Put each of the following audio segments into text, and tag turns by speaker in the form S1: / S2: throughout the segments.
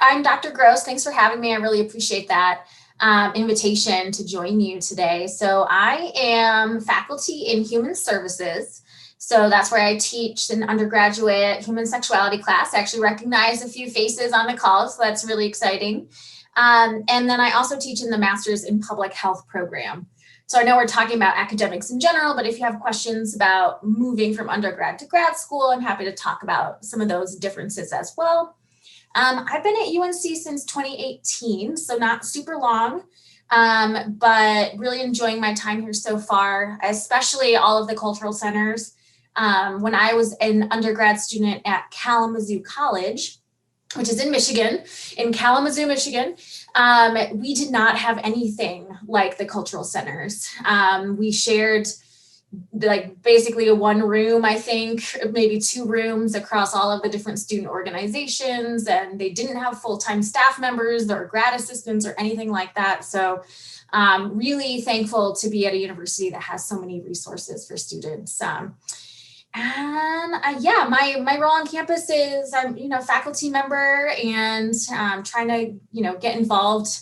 S1: I'm Dr. Gross. Thanks for having me. I really appreciate that invitation to join you today. So I am faculty in human services. So that's where I teach an undergraduate human sexuality class. I actually recognize a few faces on the call, so that's really exciting. And then I also teach in the Master's in Public Health program. So I know we're talking about academics in general, but if you have questions about moving from undergrad to grad school, I'm happy to talk about some of those differences as well. I've been at UNC since 2018, so not super long, but really enjoying my time here so far, especially all of the cultural centers. When I was an undergrad student at Kalamazoo College, which is in Michigan, in Kalamazoo, Michigan, we did not have anything like the cultural centers. We shared like basically a one room, I think, maybe two rooms across all of the different student organizations, and they didn't have full-time staff members or grad assistants or anything like that. So really thankful to be at a university that has so many resources for students. Yeah, my role on campus is I'm, faculty member and trying to, get involved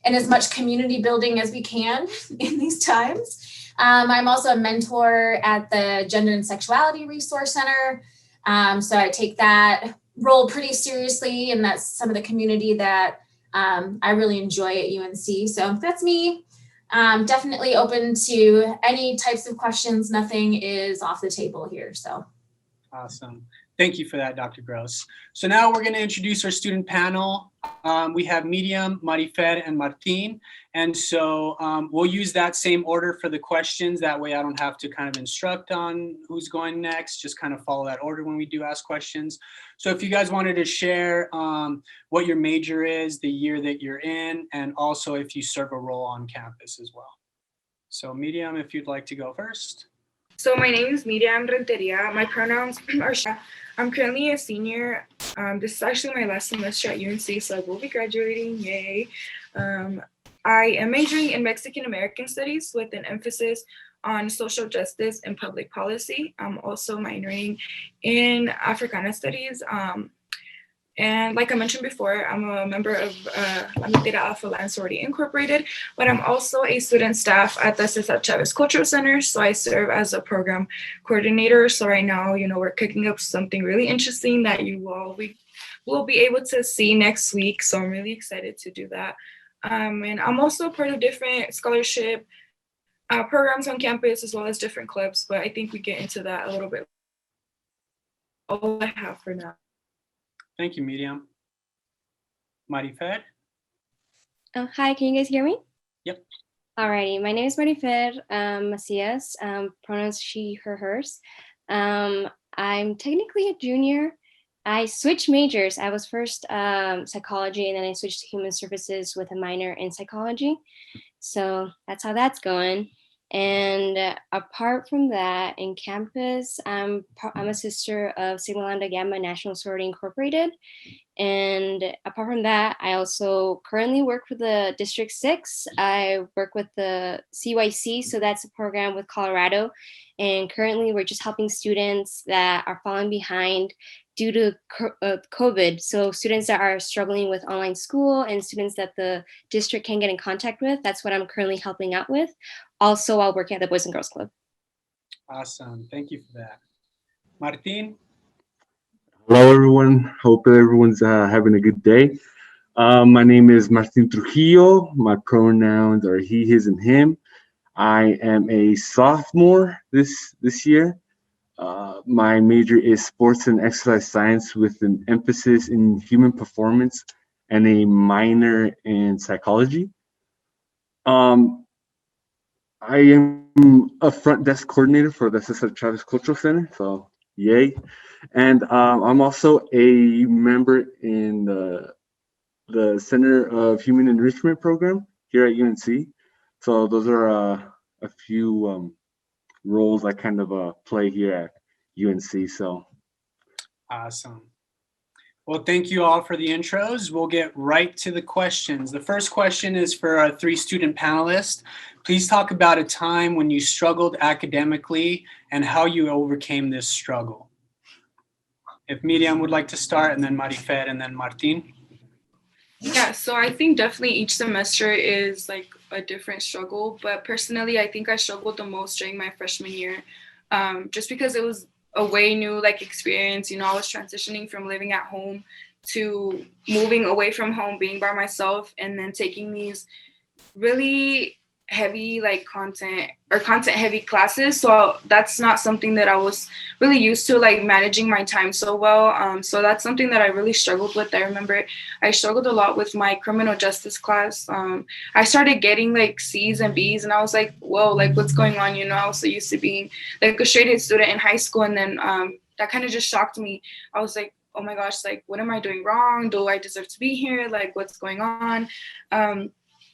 S1: in as much community building as we can in these times. I'm also a mentor at the Gender and Sexuality Resource Center. So I take that role pretty seriously, and that's some of the community that I really enjoy at UNC. So that's me. Definitely open to any types of questions. Nothing is off the table here. So
S2: awesome. Thank you for that, Dr. Gross. So now we're going to introduce our student panel. We have Miriam, Marifer, and Martin. And so we'll use that same order for the questions. That way I don't have to kind of instruct on who's going next, just kind of follow that order when we do ask questions. So if you guys wanted to share what your major is, the year that you're in, and also if you serve a role on campus as well. So Miriam, if you'd like to go first.
S3: So my name is Miriam Renteria. My pronouns are she. I'm currently a senior. This is actually my last semester at UNC, so I will be graduating, yay. I am majoring in Mexican American Studies with an emphasis on social justice and public policy. I'm also minoring in Africana Studies. And like I mentioned before, I'm a member of Lambda Theta Alpha Land Sorority Incorporated, but I'm also a student staff at the César Chávez Cultural Center. So I serve as a program coordinator. So right now, we're cooking up something really interesting that we will be able to see next week. So I'm really excited to do that. And I'm also part of different scholarship programs on campus, as well as different clubs, but I think we get into that a little bit. All I have for now.
S2: Thank you, Miriam. Marifer?
S4: Oh, hi, can you guys hear me?
S2: Yep.
S4: Alrighty, my name is Marifer Macias, pronouns she, her, hers. I'm technically a junior. I switched majors. I was first psychology, and then I switched to human services with a minor in psychology. So that's how that's going. And apart from that, in campus, I'm a sister of Sigma Lambda Gamma National Sorority Incorporated. And apart from that, I also currently work for the District 6. I work with the CYC, so that's a program with Colorado. And currently we're just helping students that are falling behind due to COVID. So students that are struggling with online school and students that the district can get in contact with, that's what I'm currently helping out with. Also, while working at the Boys and Girls Club.
S2: Awesome, thank you for that. Martin?
S5: Hello, everyone. Hope everyone's having a good day. My name is Martin Trujillo. My pronouns are he, his, and him. I am a sophomore this year. My major is sports and exercise science with an emphasis in human performance and a minor in psychology. I am a front desk coordinator for the César Chávez Cultural Center, so yay. And I'm also a member in the Center of Human Enrichment program here at UNC. So those are a few roles I kind of play here at UNC. So
S2: awesome. Well, thank you all for the intros. We'll get right to the questions. The first question is for our 3 student panelists. Please talk about a time when you struggled academically and how you overcame this struggle. If Miriam would like to start, and then Marifer, and then Martin.
S3: Yeah, so I think definitely each semester is like a different struggle, but personally, I think I struggled the most during my freshman year, just because it was a way new like experience. You know, I was transitioning from living at home to moving away from home, being by myself, and then taking these really heavy like content heavy classes, so that's not something that I was really used to, like managing my time so well. So that's something that I really struggled with. I remember I struggled a lot with my criminal justice class. I started getting like C's and B's, and I was like, whoa, like what's going on? You know, I was so used to being like a straight A student in high school, and then that kind of just shocked me. I was like, oh my gosh, like what am I doing wrong? Do I deserve to be here? Like what's going on?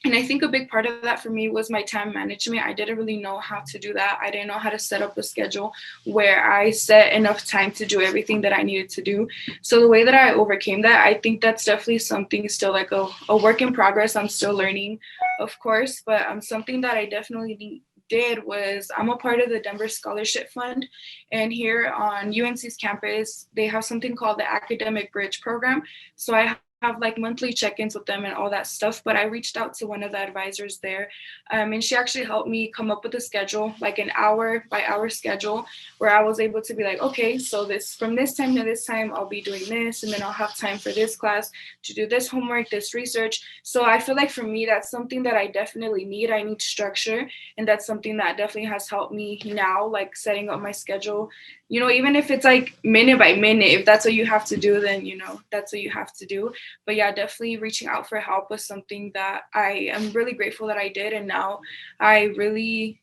S3: And I think a big part of that for me was my time management. I didn't really know how to do that. I didn't know how to set up a schedule where I set enough time to do everything that I needed to do. So the way that I overcame that, I think that's definitely something still like a work in progress. I'm still learning, of course, but something that I definitely did was I'm a part of the Denver Scholarship Fund. And here on UNC's campus, they have something called the Academic Bridge Program. So I have like monthly check-ins with them and all that stuff, but I reached out to one of the advisors there, and she actually helped me come up with a schedule, like an hour by hour schedule, where I was able to be like, okay, so this from this time to this time I'll be doing this, and then I'll have time for this class to do this homework, this research. So I feel like for me that's something that I definitely need. I need structure, and that's something that definitely has helped me now, like setting up my schedule. You know, even if it's like minute by minute, if that's what you have to do, then you know that's what you have to do. But yeah, definitely reaching out for help was something that I am really grateful that I did. And now I really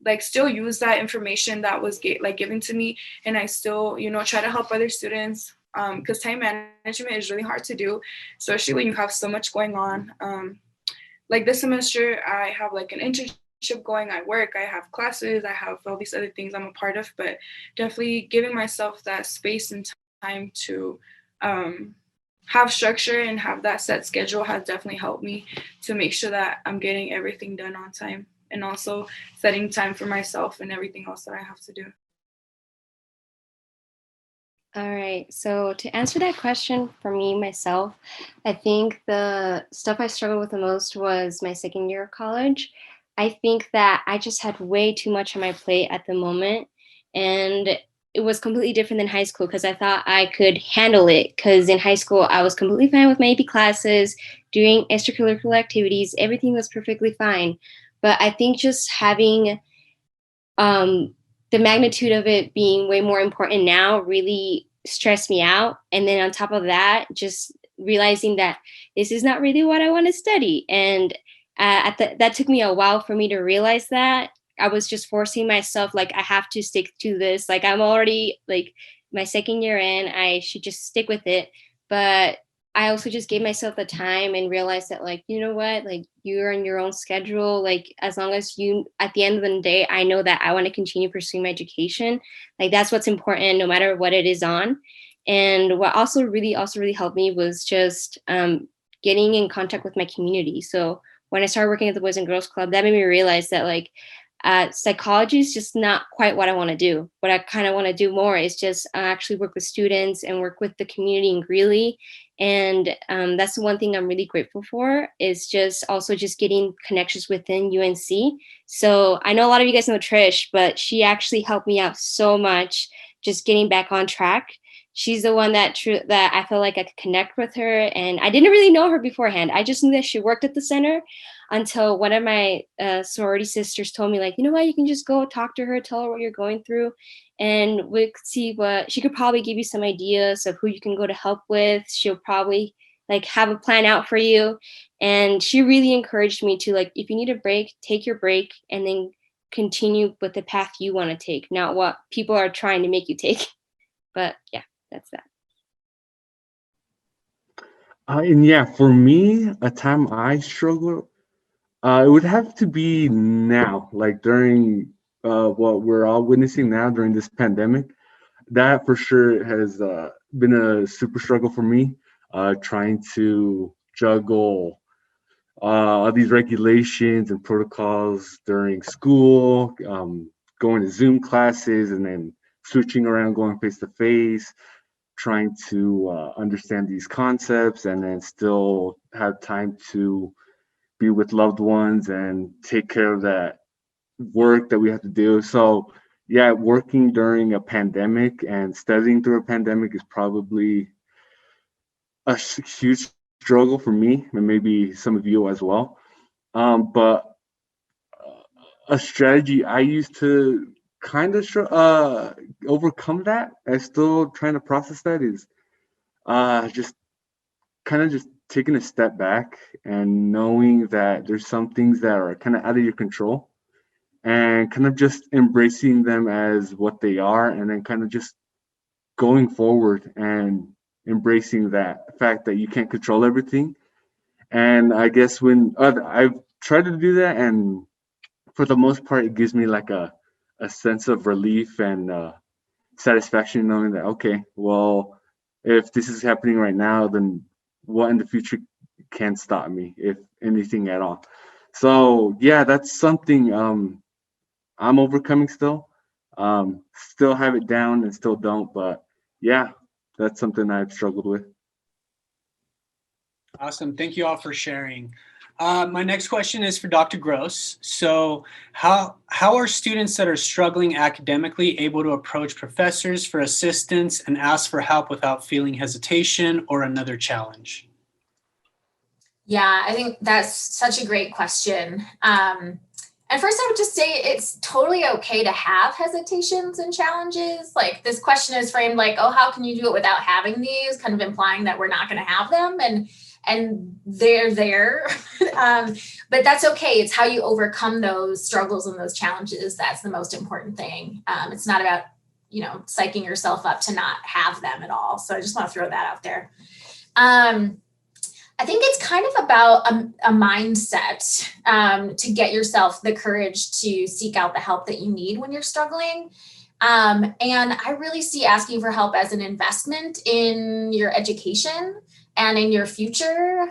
S3: like still use that information that was given to me, and I still, you know, try to help other students, because time management is really hard to do, especially when you have so much going on. Like this semester I have like an internship going, I work, I have classes, I have all these other things I'm a part of, but definitely giving myself that space and time to have structure and have that set schedule has definitely helped me to make sure that I'm getting everything done on time, and also setting time for myself and everything else that I have to do.
S4: All right. So to answer that question for me, myself, I think the stuff I struggled with the most was my second year of college. I think that I just had way too much on my plate at the moment. And it was completely different than high school because I thought I could handle it. Because in high school, I was completely fine with my AP classes, doing extracurricular activities, everything was perfectly fine. But I think just having um, the magnitude of it being way more important now really stressed me out. And then on top of that, just realizing that this is not really what I want to study. And that took me a while for me to realize that. I was just forcing myself, like, I have to stick to this. Like, I'm already like my second year in, I should just stick with it. But I also just gave myself the time and realized that, like, you know what, like, you're on your own schedule. Like, as long as you, at the end of the day, I know that I want to continue pursuing my education. Like, that's what's important, no matter what it is on. And what also really helped me was just getting in contact with my community. So when I started working at the Boys and Girls Club, that made me realize that, like, psychology is just not quite what I want to do. What I kind of want to do more is just actually work with students and work with the community in Greeley. And that's the one thing I'm really grateful for, is just also just getting connections within UNC. So I know a lot of you guys know Trish, but she actually helped me out so much just getting back on track. She's the one that I feel like I could connect with her. And I didn't really know her beforehand. I just knew that she worked at the center until one of my sorority sisters told me, like, you know what, you can just go talk to her, tell her what you're going through, and we could see what she could probably give you some ideas of who you can go to help with. She'll probably like have a plan out for you. And she really encouraged me to, like, if you need a break, take your break and then continue with the path you want to take, not what people are trying to make you take. But yeah, that's that.
S5: And yeah, for me, a time I struggle, it would have to be now, like during what we're all witnessing now during this pandemic. That for sure has been a super struggle for me, trying to juggle all these regulations and protocols during school, going to Zoom classes, and then switching around, going face to face. trying to understand these concepts and then still have time to be with loved ones and take care of that work that we have to do. So yeah, working during a pandemic and studying through a pandemic is probably a huge struggle for me and maybe some of you as well. But a strategy I use to kind of overcome that, I'm still trying to process that, is just kind of just taking a step back and knowing that there's some things that are kind of out of your control and kind of just embracing them as what they are and then kind of just going forward and embracing that fact that you can't control everything. And I guess when I've tried to do that, and for the most part, it gives me like a sense of relief and satisfaction knowing that, okay, well, if this is happening right now, then what in the future can stop me, if anything at all. So yeah, that's something I'm overcoming still. Still have it down and still don't, but yeah, that's something I've struggled with.
S2: Awesome. Thank you all for sharing. My next question is for Dr. Gross. So how are students that are struggling academically able to approach professors for assistance and ask for help without feeling hesitation or another challenge?
S1: Yeah, I think that's such a great question. And first, I would just say it's totally okay to have hesitations and challenges. Like, this question is framed like, oh, how can you do it without having these? Kind of implying that we're not going to have them. And they're there. But that's okay. It's how you overcome those struggles and those challenges. That's the most important thing. It's not about, psyching yourself up to not have them at all. So I just want to throw that out there. I think it's kind of about a mindset to get yourself the courage to seek out the help that you need when you're struggling. And I really see asking for help as an investment in your education and in your future,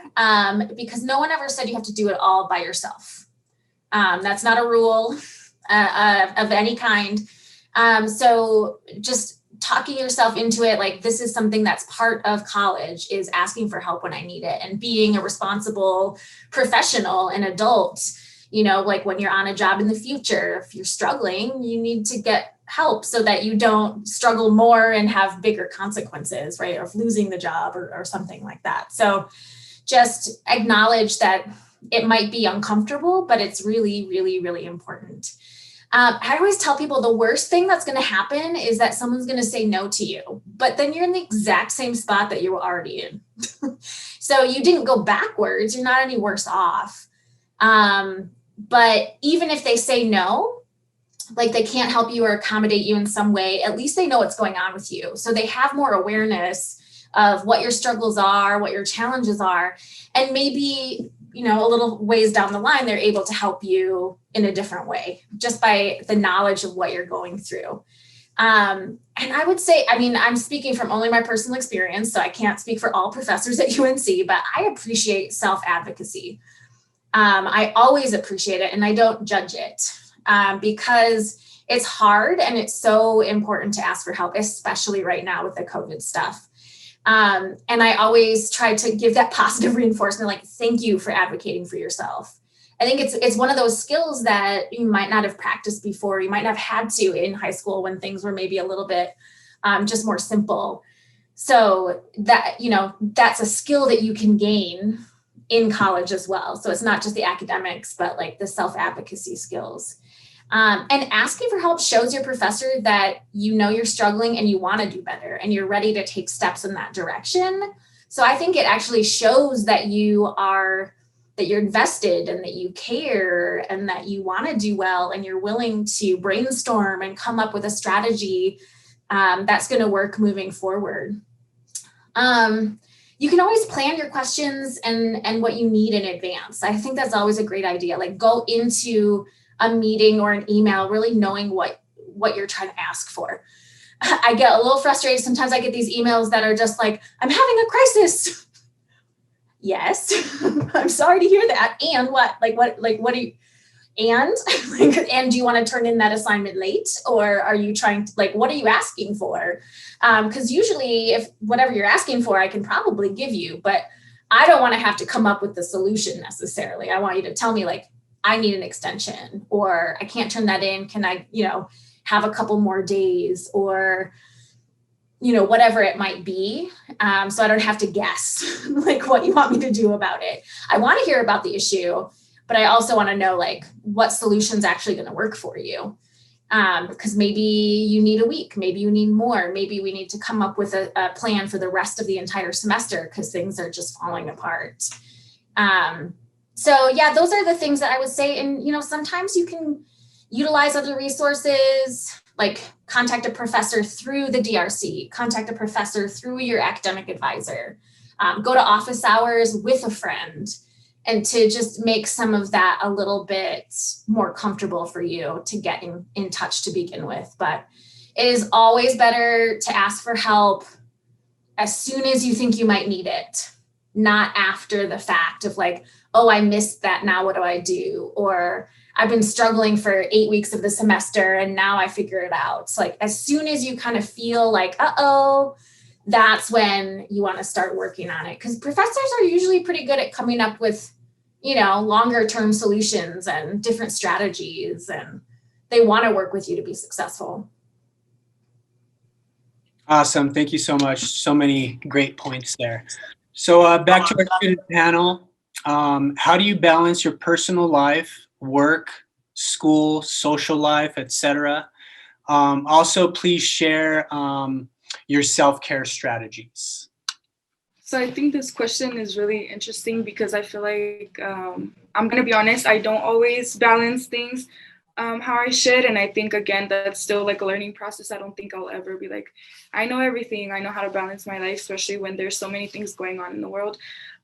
S1: because no one ever said you have to do it all by yourself. That's not a rule of any kind. So just talking yourself into it, like, this is something that's part of college, is asking for help when I need it, and being a responsible professional and adult. Like, when you're on a job in the future, if you're struggling, you need to get help so that you don't struggle more and have bigger consequences, right? Of losing the job or something like that. So just acknowledge that it might be uncomfortable, but it's really, really, really important. I always tell people the worst thing that's going to happen is that someone's going to say no to you, but then you're in the exact same spot that you were already in. So you didn't go backwards. You're not any worse off. But even if they say no, like, they can't help you or accommodate you in some way, at least they know what's going on with you. So they have more awareness of what your struggles are, what your challenges are, and maybe, a little ways down the line, they're able to help you in a different way, just by the knowledge of what you're going through. And I would say, I'm speaking from only my personal experience, so I can't speak for all professors at UNC, but I appreciate self-advocacy. I always appreciate it, and I don't judge it, because it's hard and it's so important to ask for help, especially right now with the COVID stuff. And I always try to give that positive reinforcement, like, thank you for advocating for yourself. I think it's one of those skills that you might not have practiced before. You might not have had to in high school when things were maybe a little bit just more simple. So that, that's a skill that you can gain in college as well. So it's not just the academics, but like the self-advocacy skills. And asking for help shows your professor that you're struggling and you want to do better and you're ready to take steps in that direction. So I think it actually shows that you're invested and that you care and that you want to do well and you're willing to brainstorm and come up with a strategy that's going to work moving forward. You can always plan your questions and what you need in advance. I think that's always a great idea. Like, go into a meeting or an email really knowing what you're trying to ask for. I get a little frustrated. Sometimes I get these emails that are just like, I'm having a crisis. Yes, I'm sorry to hear that. And what? What do you, and like, and do you want to turn in that assignment late, or are you trying to, like, what are you asking for? Because usually if whatever you're asking for, I can probably give you, but I don't want to have to come up with the solution necessarily. I want you to tell me, like, I need an extension, or I can't turn that in. Can I, have a couple more days, or, whatever it might be. So I don't have to guess like what you want me to do about it. I want to hear about the issue, but I also want to know, like, what solution's actually going to work for you. Because maybe you need a week, maybe you need more, maybe we need to come up with a plan for the rest of the entire semester because things are just falling apart. So yeah, those are the things that I would say. And, sometimes you can utilize other resources, like contact a professor through the DRC, contact a professor through your academic advisor, go to office hours with a friend, and to just make some of that a little bit more comfortable for you to get in touch to begin with. But it is always better to ask for help as soon as you think you might need it, not after the fact of like, oh, I missed that, now what do I do? Or I've been struggling for 8 weeks of the semester and now I figure it out. It's like, as soon as you kind of feel like, uh-oh, that's when you want to start working on it. Because professors are usually pretty good at coming up with, longer term solutions and different strategies, and they want to work with you to be successful.
S2: Awesome. Thank you so much. So many great points there. So back to our student panel. How do you balance your personal life, work, school, social life, etc.? Also, please share your self-care strategies.
S3: So I think this question is really interesting because I feel like, I'm going to be honest, I don't always balance things how I should. And I think, again, that's still like a learning process. I don't think I'll ever be like, I know everything. I know how to balance my life, especially when there's so many things going on in the world.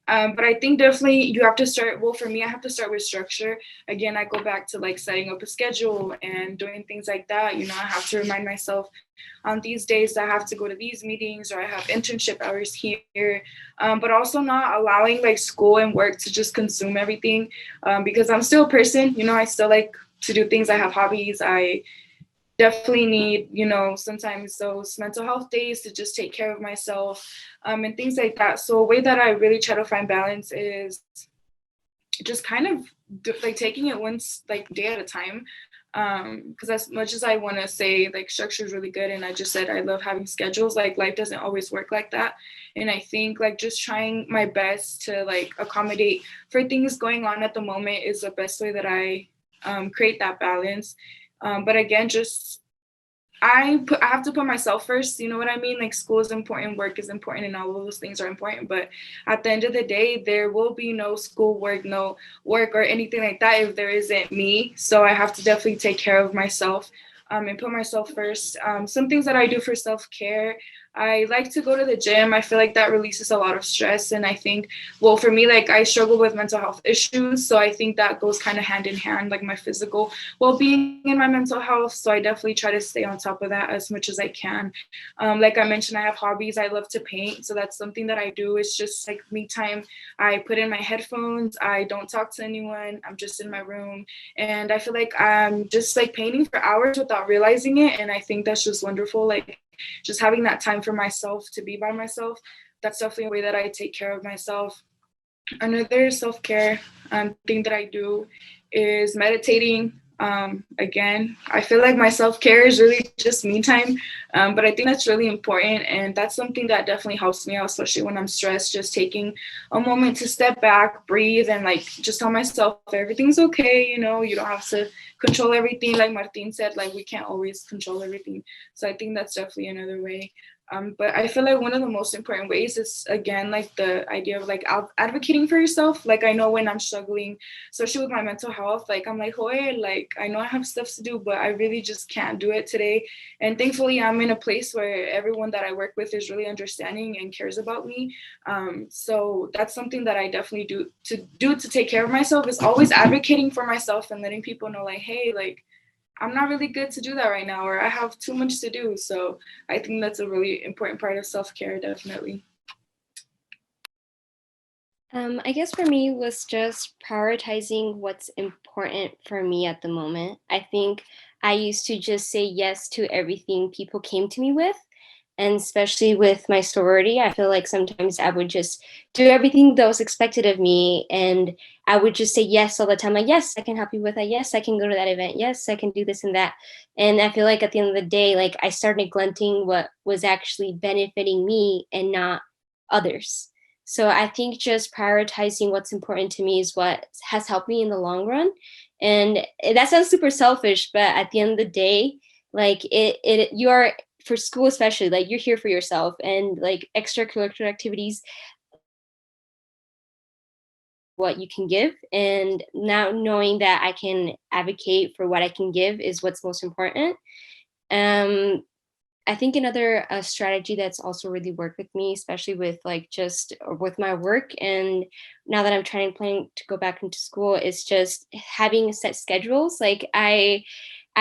S3: But I think definitely you have to start, well, for me, I have to start with structure. Again, I go back to like setting up a schedule and doing things like that. I have to remind myself on these days I have to go to these meetings, or I have internship hours here, but also not allowing like school and work to just consume everything, because I'm still a person, I still like to do things. I have hobbies. I definitely need, sometimes those mental health days to just take care of myself, and things like that. So a way that I really try to find balance is just kind of like taking it once, like day at a time. Because as much as I want to say like structure is really good, and I just said I love having schedules, like life doesn't always work like that. And I think like just trying my best to like accommodate for things going on at the moment is the best way that I create that balance. But again, just I have to put myself first. You know what I mean? Like school is important, work is important, and all of those things are important. But at the end of the day, there will be no school work, no work or anything like that if there isn't me. So I have to definitely take care of myself and put myself first. Some things that I do for self-care. I like to go to the gym. I feel like that releases a lot of stress. And I think, well, for me, like I struggle with mental health issues. So I think that goes kind of hand in hand, like my physical well-being and my mental health. So I definitely try to stay on top of that as much as I can. Like I mentioned, I have hobbies. I love to paint. So that's something that I do. It's just like me time. I put in my headphones. I don't talk to anyone. I'm just in my room. And I feel like I'm just like painting for hours without realizing it. And I think that's just wonderful. Like just having that time for myself to be by myself, that's definitely a way that I take care of myself. Another self-care thing that I do is meditating. Again, I feel like my self-care is really just me time, but I think that's really important, and that's something that definitely helps me out, especially when I'm stressed. Just taking a moment to step back, breathe, and like just tell myself everything's okay. You don't have to control everything. Like Martin said, like we can't always control everything. So I think that's definitely another way. But I feel like one of the most important ways is, again, like the idea of like advocating for yourself. Like I know when I'm struggling, especially with my mental health, like I'm like, Hoy, like I know I have stuff to do, but I really just can't do it today. And thankfully, I'm in a place where everyone that I work with is really understanding and cares about me. So that's something that I definitely do to take care of myself, is always advocating for myself and letting people know like, hey, like I'm not really good to do that right now, or I have too much to do. So I think that's a really important part of self-care, definitely.
S4: I guess for me was just prioritizing what's important for me at the moment. I think I used to just say yes to everything people came to me with. And especially with my sorority, I feel like sometimes I would just do everything that was expected of me. And I would just say yes all the time. Like, yes, I can help you with that. Yes, I can go to that event. Yes, I can do this and that. And I feel like at the end of the day, like I started neglecting what was actually benefiting me and not others. So I think just prioritizing what's important to me is what has helped me in the long run. And that sounds super selfish, but at the end of the day, like you are for school especially, like you're here for yourself, and like extracurricular activities what you can give, and now knowing that I can advocate for what I can give is what's most important. um I think another strategy that's also really worked with me, especially with like just with my work, and now that I'm planning to go back into school, is just having set schedules. Like I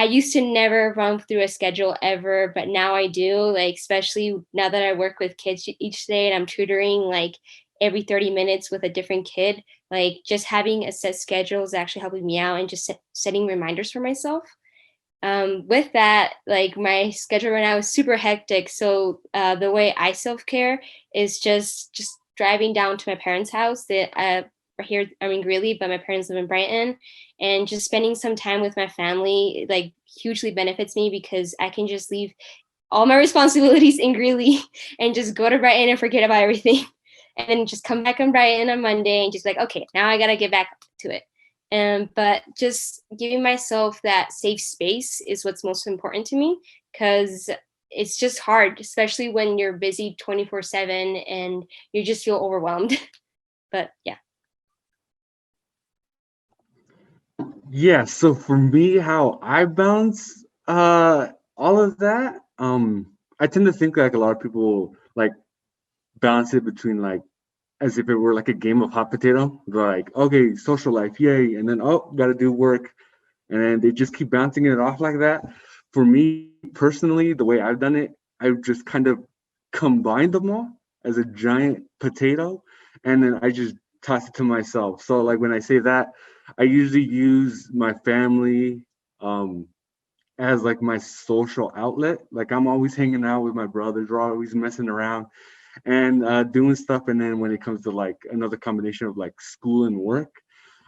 S4: used to never run through a schedule ever, but now I do. Like especially now that I work with kids each day and I'm tutoring like every 30 minutes with a different kid. Like just having a set schedule is actually helping me out, and just setting reminders for myself. With that, like my schedule right now is super hectic. So the way I self-care is just driving down to my parents' house. That are here, I'm in Greeley, but my parents live in Brighton, and just spending some time with my family like hugely benefits me, because I can just leave all my responsibilities in Greeley and just go to Brighton and forget about everything. And then just come back on Brighton on Monday and just like, okay, now I gotta get back to it. But just giving myself that safe space is what's most important to me, because it's just hard, especially when you're busy 24/7 and you just feel overwhelmed. But yeah.
S5: Yeah, so for me, how I balance all of that, I tend to think like a lot of people like balance it between like as if it were like a game of hot potato. They're like, okay, social life, yay, and then oh, gotta do work, and then they just keep bouncing it off like that. For me personally, the way I've done it, I've just kind of combined them all as a giant potato, and then I just toss it to myself. So like when I say that, I usually use my family um, as like my social outlet. Like I'm always hanging out with my brothers, we're always messing around and doing stuff. And then when it comes to like another combination of like school and work,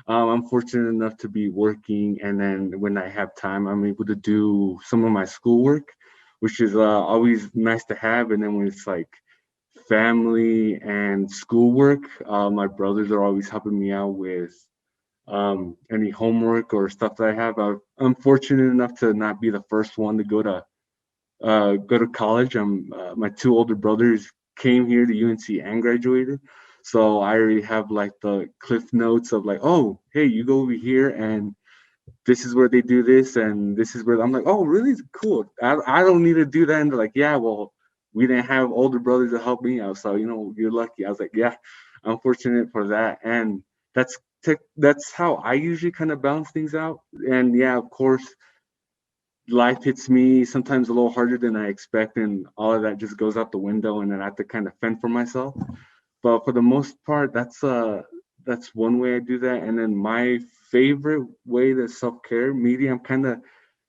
S5: I'm fortunate enough to be working, and then when I have time, I'm able to do some of my schoolwork, which is always nice to have. And then when it's like family and schoolwork, my brothers are always helping me out with any homework or stuff that I have. I'm fortunate enough to not be the first one to go to college. My two older brothers came here to UNC and graduated. So I already have like the cliff notes of like, oh, hey, you go over here and this is where they do this and this is where I'm like, oh, really? Cool. I don't need to do that. And they're like, yeah, well, we didn't have older brothers to help me out. So, you're lucky. I was like, yeah, I'm fortunate for that. And that's that's how I usually kind of balance things out. And yeah, of course, life hits me sometimes a little harder than I expect, and all of that just goes out the window, and then I have to kind of fend for myself. But for the most part, that's one way I do that. And then my favorite way to self-care, maybe I'm kind of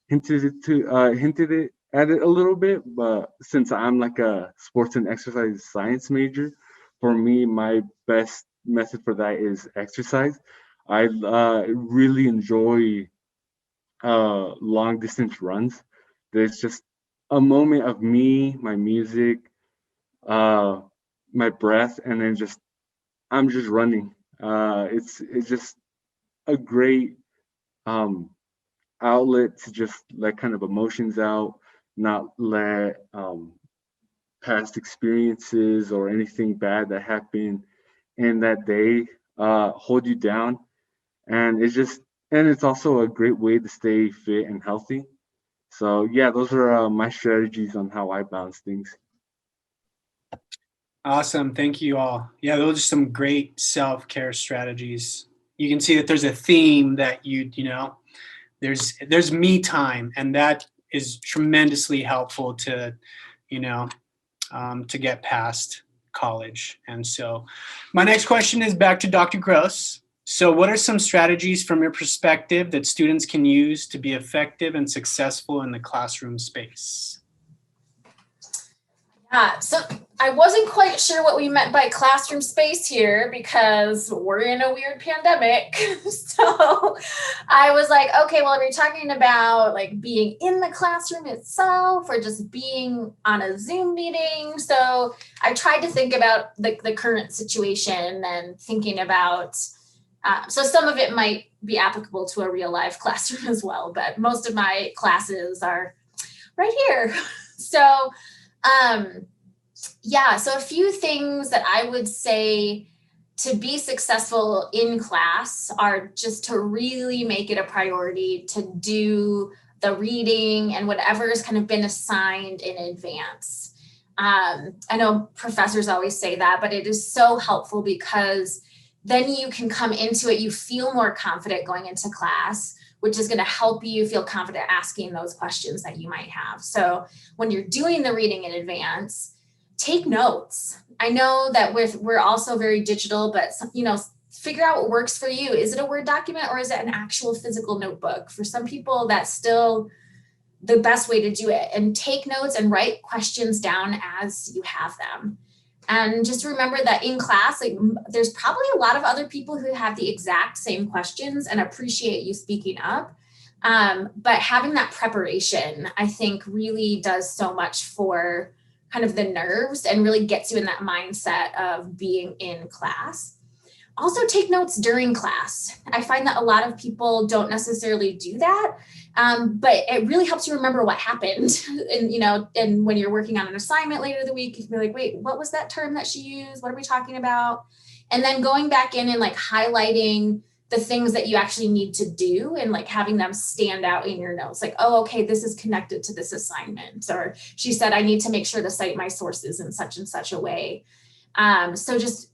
S5: hinted it at it a little bit, but since I'm like a sports and exercise science major, for me, my best method for that is exercise. I really enjoy long distance runs. There's just a moment of me, my music, uh, my breath, and then just I'm just running. It's just a great um, outlet to just let kind of emotions out, not let past experiences or anything bad that happened in that day hold you down. And it's also a great way to stay fit and healthy. So yeah, those are my strategies on how I balance things.
S2: Awesome. Thank you all. Yeah, those are some great self-care strategies. You can see that there's a theme that there's me time, and that is tremendously helpful to, to get past. college. And so my next question is back to Dr. Gross. So what are some strategies from your perspective that students can use to be effective and successful in the classroom space?
S1: So I wasn't quite sure what we meant by classroom space here because we're in a weird pandemic. So I was like, okay, well, are we talking about like being in the classroom itself or just being on a Zoom meeting? So I tried to think about the current situation and thinking about, so some of it might be applicable to a real life classroom as well, but most of my classes are right here. So so a few things that I would say to be successful in class are just to really make it a priority to do the reading and whatever has kind of been assigned in advance. I know professors always say that, but it is so helpful because then you can come into it, you feel more confident going into class, which is going to help you feel confident asking those questions that you might have. So when you're doing the reading in advance, take notes. I know that we're also very digital, but figure out what works for you. Is it a Word document or is it an actual physical notebook? For some people, that's still the best way to do it. And take notes and write questions down as you have them. And just remember that in class, like, there's probably a lot of other people who have the exact same questions and appreciate you speaking up. But having that preparation, I think, really does so much for kind of the nerves and really gets you in that mindset of being in class. Also take notes during class. I find that a lot of people don't necessarily do that, but it really helps you remember what happened. And when you're working on an assignment later in the week, you can be like, wait, what was that term that she used? What are we talking about? And then going back in and like highlighting the things that you actually need to do and like having them stand out in your notes. Like, oh, okay, this is connected to this assignment. Or she said, I need to make sure to cite my sources in such and such a way. So just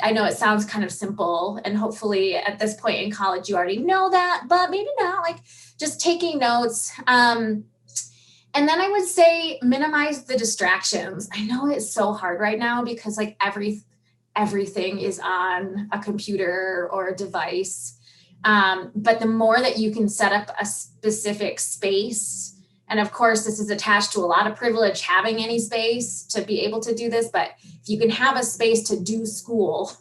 S1: I know it sounds kind of simple, and hopefully at this point in college, you already know that, but maybe not, like just taking notes. And then I would say minimize the distractions. I know it's so hard right now because like everything is on a computer or a device. But the more that you can set up a specific space, and of course, this is attached to a lot of privilege having any space to be able to do this, but if you can have a space to do school,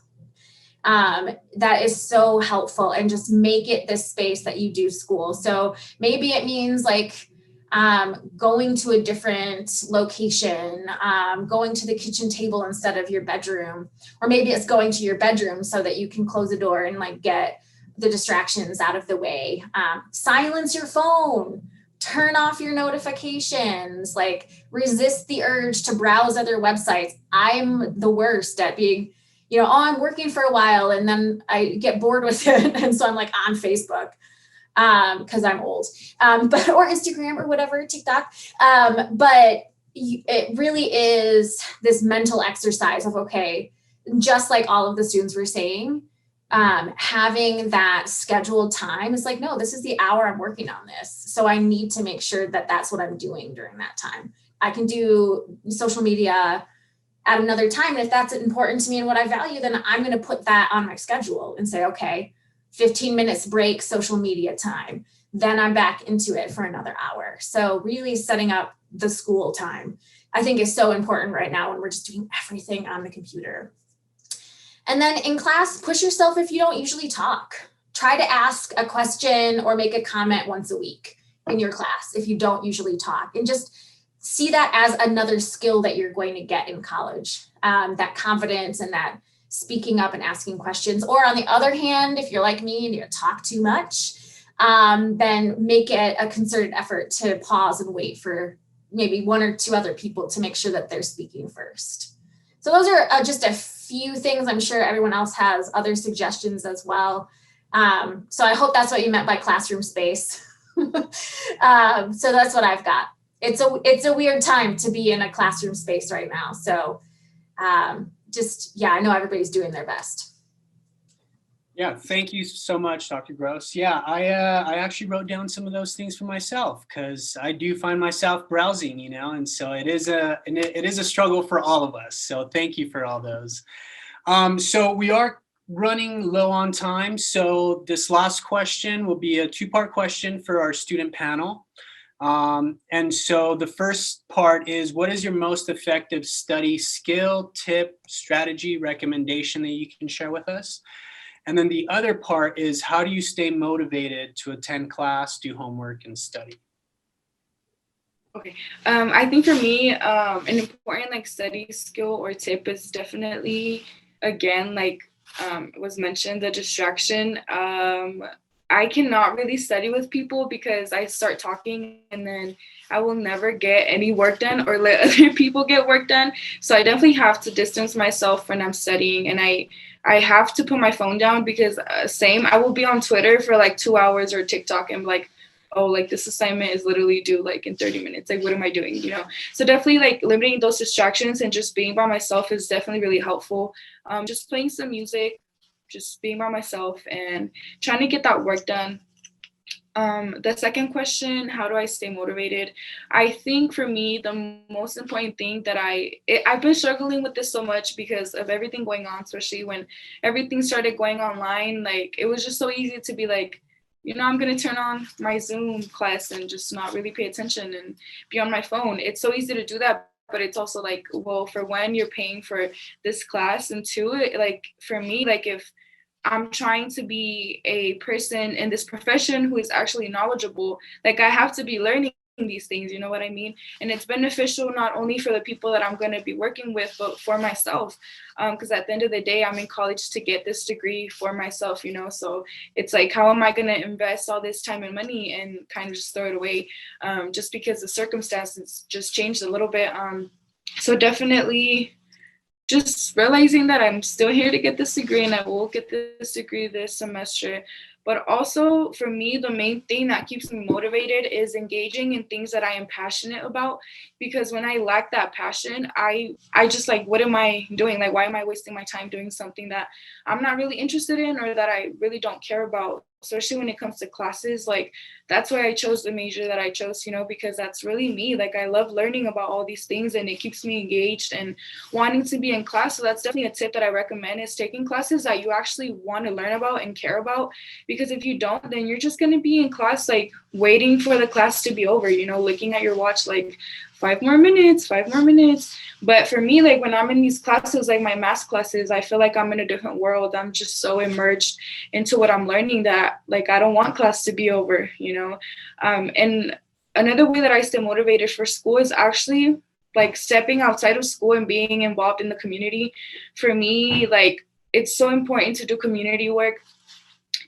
S1: that is so helpful, and just make it this space that you do school. So maybe it means like going to a different location, going to the kitchen table instead of your bedroom, or maybe it's going to your bedroom so that you can close the door and like get the distractions out of the way. Silence your phone, turn off your notifications, like resist the urge to browse other websites. I'm the worst at being, I'm working for a while and then I get bored with it. And so I'm like on Facebook. Because I'm old, or Instagram or whatever, TikTok. But it really is this mental exercise of, okay, just like all of the students were saying, having that scheduled time is like, no, this is the hour I'm working on this. So I need to make sure that that's what I'm doing during that time. I can do social media at another time. And if that's important to me and what I value, then I'm going to put that on my schedule and say, okay, 15 minutes break, social media time. Then I'm back into it for another hour. So really setting up the school time, I think, is so important right now when we're just doing everything on the computer. And then in class, push yourself if you don't usually talk. Try to ask a question or make a comment once a week in your class if you don't usually talk, and just see that as another skill that you're going to get in college, that confidence and that speaking up and asking questions. Or on the other hand, if you're like me and you talk too much, then make it a concerted effort to pause and wait for maybe one or two other people to make sure that they're speaking first. So those are just a few things. I'm sure everyone else has other suggestions as well. So I hope that's what you meant by classroom space. So that's what I've got. It's a weird time to be in a classroom space right now. So I know everybody's doing their best.
S2: Yeah, thank you so much, Dr. Gross. Yeah, I actually wrote down some of those things for myself because I do find myself browsing, and so it is a struggle for all of us. So thank you for all those. So we are running low on time. So this last question will be a two-part question for our student panel. And so the first part is, what is your most effective study skill, tip, strategy, recommendation that you can share with us? And then the other part is, how do you stay motivated to attend class, do homework, and study?
S3: Okay. I think for me, an important like study skill or tip is definitely, again, like was mentioned, the distraction. I cannot really study with people because I start talking and then I will never get any work done or let other people get work done. So I definitely have to distance myself when I'm studying, and I have to put my phone down because same, I will be on Twitter for like 2 hours or TikTok and like, oh, like this assignment is literally due like in 30 minutes. Like, what am I doing? So definitely like limiting those distractions and just being by myself is definitely really helpful. Just playing some music, just being by myself and trying to get that work done. The second question, how do I stay motivated? I think for me, the most important thing that I've been struggling with this so much because of everything going on, especially when everything started going online. Like, it was just so easy to be like, I'm going to turn on my Zoom class and just not really pay attention and be on my phone. It's so easy to do that. But it's also like, well, for one, you're paying for this class. And two, like for me, like if I'm trying to be a person in this profession who is actually knowledgeable, like I have to be learning these things, you know what I mean? And it's beneficial not only for the people that I'm going to be working with, but for myself. Because at the end of the day, I'm in college to get this degree for myself, so it's like, how am I going to invest all this time and money and kind of just throw it away just because the circumstances just changed a little bit. So definitely just realizing that I'm still here to get this degree and I will get this degree this semester. But also for me, the main thing that keeps me motivated is engaging in things that I am passionate about. Because when I lack that passion, I just like, what am I doing? Like, why am I wasting my time doing something that I'm not really interested in or that I really don't care about? Especially when it comes to classes, like that's why I chose the major that I chose, because that's really me. Like, I love learning about all these things and it keeps me engaged and wanting to be in class. So that's definitely a tip that I recommend, is taking classes that you actually want to learn about and care about. Because if you don't, then you're just going to be in class, like waiting for the class to be over, looking at your watch, like 5 more minutes. But for me, like when I'm in these classes, like my math classes, I feel like I'm in a different world. I'm just so immersed into what I'm learning that like I don't want class to be over, and another way that I stay motivated for school is actually like stepping outside of school and being involved in the community. For me, like it's so important to do community work.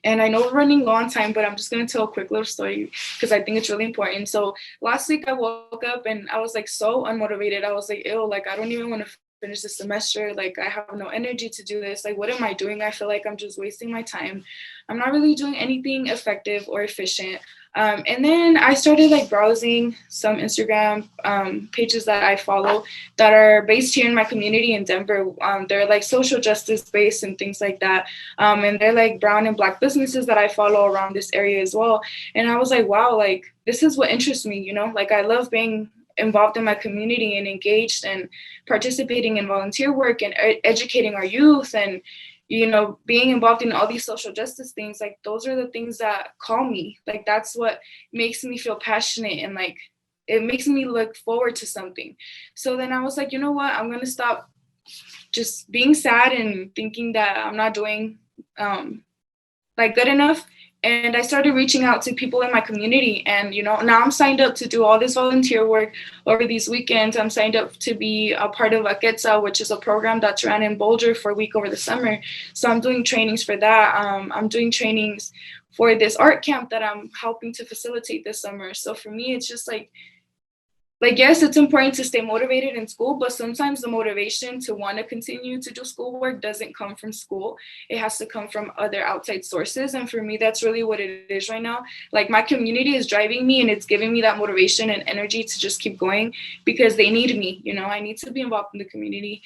S3: And I know we're running low on time, but I'm just going to tell a quick little story because I think it's really important. So last week I woke up and I was like so unmotivated. I was like, ew, like I don't even want to finish the semester. Like I have no energy to do this. Like, what am I doing? I feel like I'm just wasting my time. I'm not really doing anything effective or efficient. And then I started like browsing some Instagram pages that I follow that are based here in my community in Denver. They're like social justice based and things like that. And they're like brown and black businesses that I follow around this area as well. And I was like, wow, like this is what interests me, like I love being involved in my community and engaged and participating in volunteer work and educating our youth and being involved in all these social justice things. Like those are the things that call me. Like that's what makes me feel passionate and like it makes me look forward to something. So then I was like, you know what, I'm going to stop just being sad and thinking that I'm not doing like good enough. And I started reaching out to people in my community. And, now I'm signed up to do all this volunteer work over these weekends. I'm signed up to be a part of Aketsa, which is a program that's ran in Boulder for a week over the summer. So I'm doing trainings for that. I'm doing trainings for this art camp that I'm helping to facilitate this summer. So for me, it's just like, yes, it's important to stay motivated in school, but sometimes the motivation to want to continue to do schoolwork doesn't come from school. It has to come from other outside sources. And for me, that's really what it is right now. Like my community is driving me and it's giving me that motivation and energy to just keep going because they need me. I need to be involved in the community.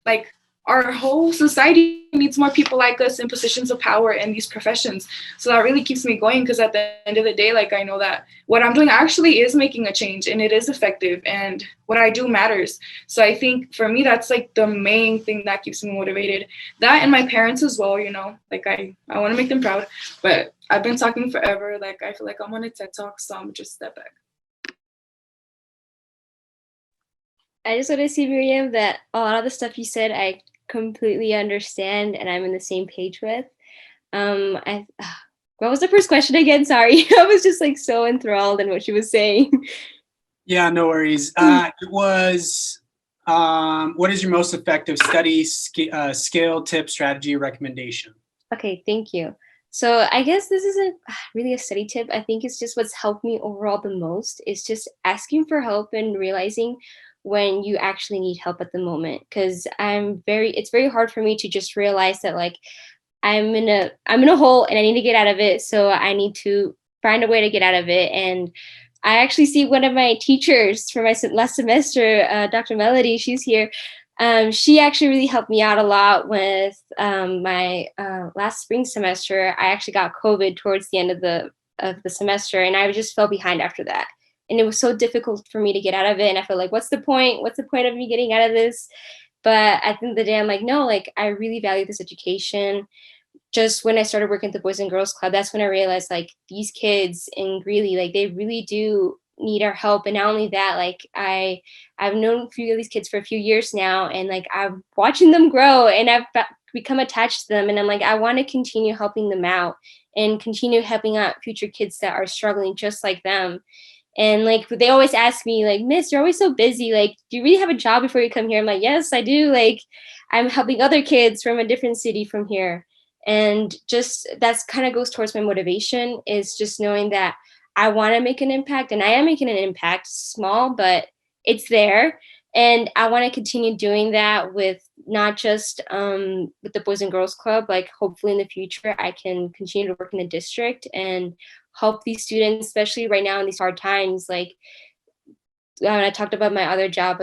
S3: Like our whole society needs more people like us in positions of power in these professions. So that really keeps me going, because at the end of the day, like, I know that what I'm doing actually is making a change, and it is effective, and what I do matters. So I think for me, that's like the main thing that keeps me motivated. That and my parents as well, you know, like I want to make them proud, but I've been talking forever. Like, I feel like I'm on a TED Talk, so I'm just step back.
S4: I just want to see, Miriam, that a lot of the stuff you said, I completely understand and I'm in the same page with. What was the first question again? Sorry, I was just like so enthralled in what she was saying.
S2: Yeah, no worries. It was, what is your most effective study skill, tip, strategy, recommendation?
S4: Okay, thank you. So I guess this isn't really a study tip. I think it's just what's helped me overall the most is just asking for help and realizing when you actually need help at the moment. Because it's very hard for me to just realize that like I'm in a hole and I need to get out of it. So I need to find a way to get out of it. And I actually see one of my teachers for my last semester, Dr. Melody, she's here. She actually really helped me out a lot with my last spring semester. I actually got COVID towards the end of the semester, and I just fell behind after that. And it was so difficult for me to get out of it. And I felt like, what's the point? What's the point of me getting out of this? But at the end of the day, I'm like, no, like I really value this education. Just when I started working at the Boys and Girls Club, that's when I realized like these kids in Greeley, like they really do need our help. And not only that, like I've known a few of these kids for a few years now, and like I'm watching them grow and I've become attached to them. And I'm like, I want to continue helping them out and continue helping out future kids that are struggling just like them. And like they always ask me, like, Miss, you're always so busy. Like, do you really have a job before you come here? I'm like, yes, I do. Like, I'm helping other kids from a different city from here. And just that's kind of goes towards my motivation, is just knowing that I want to make an impact, and I am making an impact, small, but it's there. And I want to continue doing that with not just with the Boys and Girls Club. Like hopefully in the future, I can continue to work in the district and help these students, especially right now in these hard times. Like I talked about my other job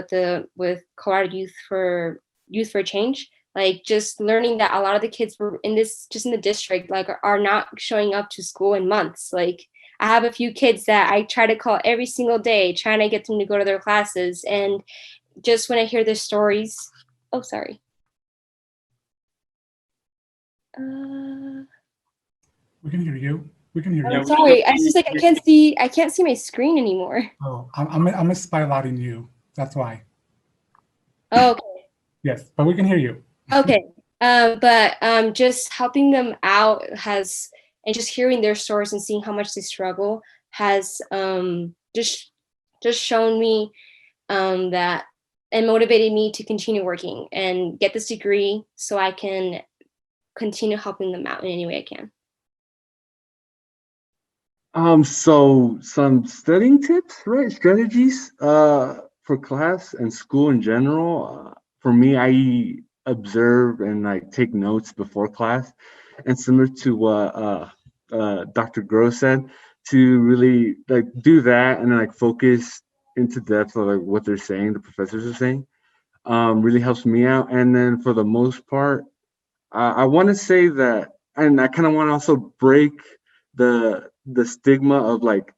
S4: with Colorado Youth for Change. Like just learning that a lot of the kids were in the district, like are not showing up to school in months. Like I have a few kids that I try to call every single day, trying to get them to go to their classes. And just when I hear their stories, oh, sorry.
S6: We can hear you. We can hear you.
S4: I'm sorry. I just like I can't see my screen anymore.
S6: Oh, I'm spotlighting you. That's why.
S4: Oh, okay.
S6: Yes, but we can hear you.
S4: Okay. But just helping them out and just hearing their stories and seeing how much they struggle has just shown me that and motivated me to continue working and get this degree so I can continue helping them out in any way I can.
S5: So some studying tips, right? Strategies for class and school in general. For me, I observe and like take notes before class, and similar to what Dr. Gross said, to really like do that and then like focus into depth of like what they're saying, the professors are saying, really helps me out. And then for the most part, I want to say that, and I kind of want to also break the stigma of like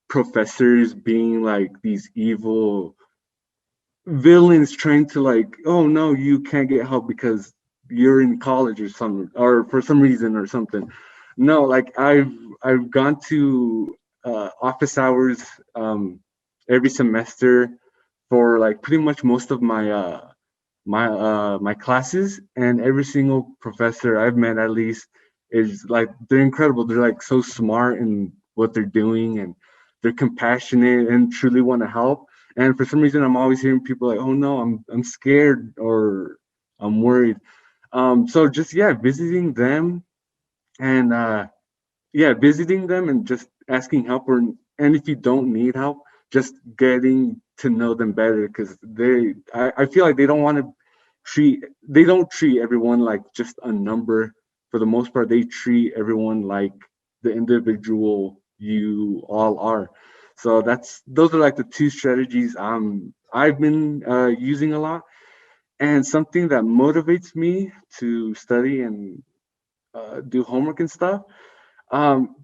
S5: professors being like these evil villains trying to like, oh no, you can't get help because you're in college or something, or for some reason or something. No, like I've gone to office hours every semester for like pretty much most of my my classes, and every single professor I've met at least is like, they're incredible. They're like so smart in what they're doing, and they're compassionate and truly want to help. And for some reason, I'm always hearing people like, "Oh no, I'm scared or I'm worried." So just visiting them and visiting them and just asking help, and if you don't need help, just getting to know them better, because I feel like they don't treat everyone like just a number. For the most part, they treat everyone like the individual you all are. So those are like the two strategies I've been using a lot. and something that motivates me to study and do homework and stuff, um,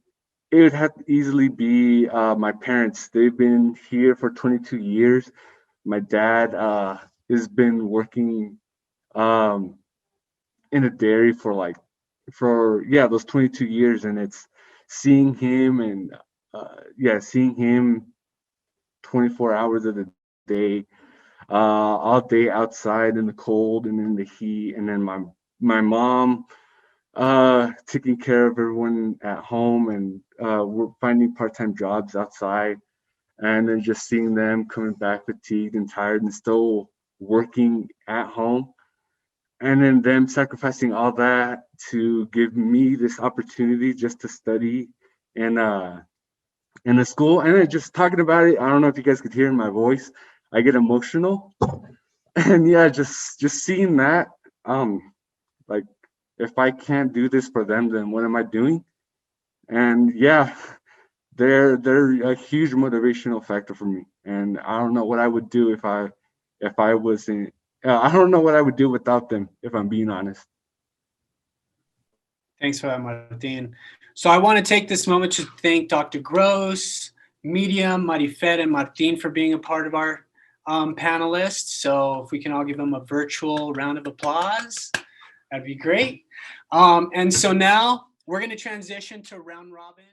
S5: it would have to easily be my parents. They've been here for 22 years. My dad has been working um, in a dairy for those 22 years, and it's seeing him and seeing him 24 hours of the day, all day outside in the cold and in the heat, and then my mom taking care of everyone at home, and we're finding part-time jobs outside, and then just seeing them coming back fatigued and tired and still working at home, and then them sacrificing all that to give me this opportunity just to study in in the school. And then just talking about it, I don't know if you guys could hear in my voice, I get emotional. And yeah, just seeing that, like, if I can't do this for them, then what am I doing? And yeah, they're a huge motivational factor for me. And I don't know what I would do if I wasn't. I don't know what I would do without them, if I'm being honest.
S2: Thanks for that, Martin. So I want to take this moment to thank Dr. Gross, Medium, Marifer, and Martin for being a part of our panelists. So if we can all give them a virtual round of applause, that'd be great. And so now we're going to transition to round robin.